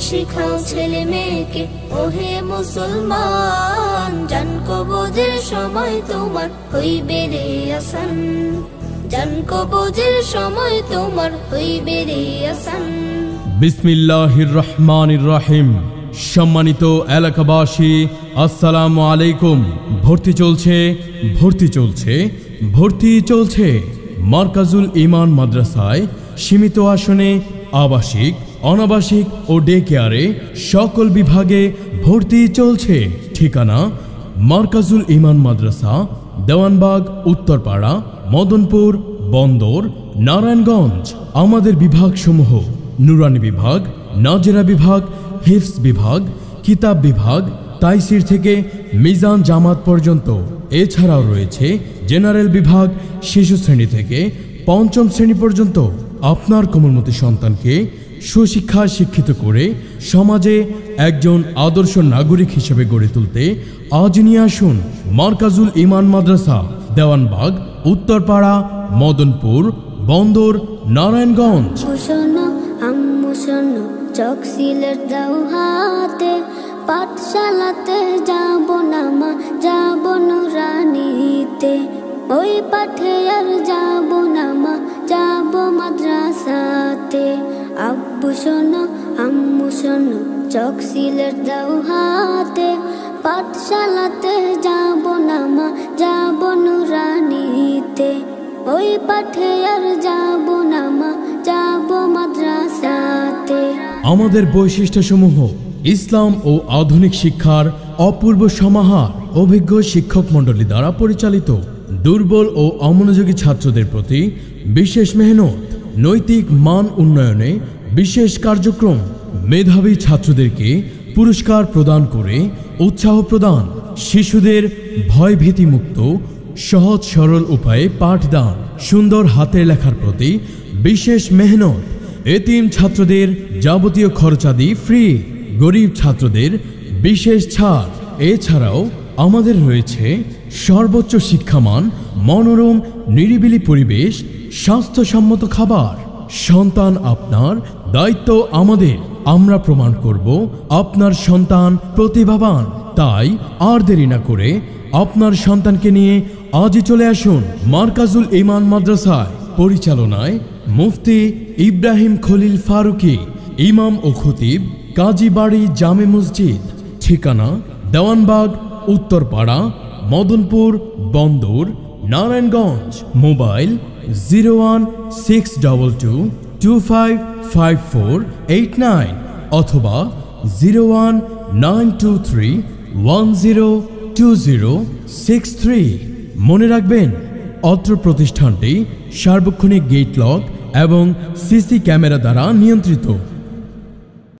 শিখাও ছেলে মেয়েকে ওহে মুসলমান, জান কবজের সময় তোমার হইবে রে আসান, জান কবজের সময় তোমার হইবে রে আসান। বিসমিল্লাহির রহমানির রহিম। সম্মানিত এলাকাবাসী, আসসালামু আলাইকুম। ভর্তি চলছে, ভর্তি চলছে, ভর্তি চলছে। মারকাজুল ঈমান মাদ্রাসায় সীমিত আসনে আবাসিক, অনাবাসিক ও ডে কেয়ারে সকল বিভাগে ভর্তি চলছে। ঠিকানা মারকাজুল ঈমান মাদ্রাসা, দেওয়ানবাগ, উত্তরপাড়া, মদনপুর, বন্দর, নারায়ণগঞ্জ। আমাদের বিভাগসমূহ: নুরানি বিভাগ, নাজেরা বিভাগ, হিফজ বিভাগ, কিতাব বিভাগ, তাইসির থেকে মিজান জামাত পর্যন্ত। এছাড়াও রয়েছে জেনারেল বিভাগ, শিশু শ্রেণী থেকে পঞ্চম শ্রেণী পর্যন্ত। আপনার কোমলমতি সন্তানকে সুশিক্ষায় শিক্ষিত করে সমাজে একজন আদর্শ নাগরিক হিসেবে গড়ে তুলতে আজ নিয়ে আসুন মারকাজুল ঈমান মাদ্রাসা, দেওয়ানবাগ, উত্তরপাড়া, মদনপুর, বন্দর, নারায়ণগঞ্জ। চক সিলেট দাও হাতে, পাঠশালাতে যাব না মা, যাব নুরানিতে। ওই পাঠে আর যাব না মা, যাব মাদ্রাসাতে। আব্বু শোনো, আম্মু শোনো, চক সিলেট দাও হাতে, পাঠশালাতে যাব না মা, যাব নুরানিতে। ওই পাঠে আর যাব না মা, যাব মাদ্রাসাতে। আমাদের বৈশিষ্ট্যসমূহ: ইসলাম ও আধুনিক শিক্ষার অপূর্ব সমাহার, অভিজ্ঞ শিক্ষক মণ্ডলী দ্বারা পরিচালিত, দুর্বল ও অমনোযোগী ছাত্রদের প্রতি বিশেষ মেহনত, নৈতিক মান উন্নয়নে বিশেষ কার্যক্রম, মেধাবী ছাত্রদেরকে পুরস্কার প্রদান করে উৎসাহ প্রদান, শিশুদের ভয়ভীতিমুক্ত সহজ সরল উপায়ে পাঠদান, সুন্দর হাতের লেখার প্রতি বিশেষ মেহনত, এতিম ছাত্রদের যাবতীয় খরচাদি ফ্রি, গরিব ছাত্রদের বিশেষ ছাড়। এছাড়াও আমাদের রয়েছে সর্বোচ্চ শিক্ষামান, মনোরম নিরিবিলি পরিবেশ, স্বাস্থ্যসম্মত খাবার। সন্তান আপনার, দায়িত্ব আমাদের। আমরা প্রমাণ করব আপনার সন্তান প্রতিভাবান। তাই আর দেরি না করে আপনার সন্তানকে নিয়ে আজই চলে আসুন মারকাজুল ঈমান মাদ্রাসায়। পরিচালনায় মুফতি ইব্রাহিম খলিল ফারুকি, ইমাম ও খতিব কাজীবাড়ি জামে মসজিদ। ঠিকানা দেওয়ানবাগ, উত্তরপাড়া, মদনপুর, বন্দর, নারায়ণগঞ্জ। মোবাইল 01622255489 অথবা 01923102063। মনে রাখবেন, অত্র প্রতিষ্ঠানটি সার্বক্ষণিক গেট লক এবং সিসি ক্যামেরা দ্বারা নিয়ন্ত্রিত।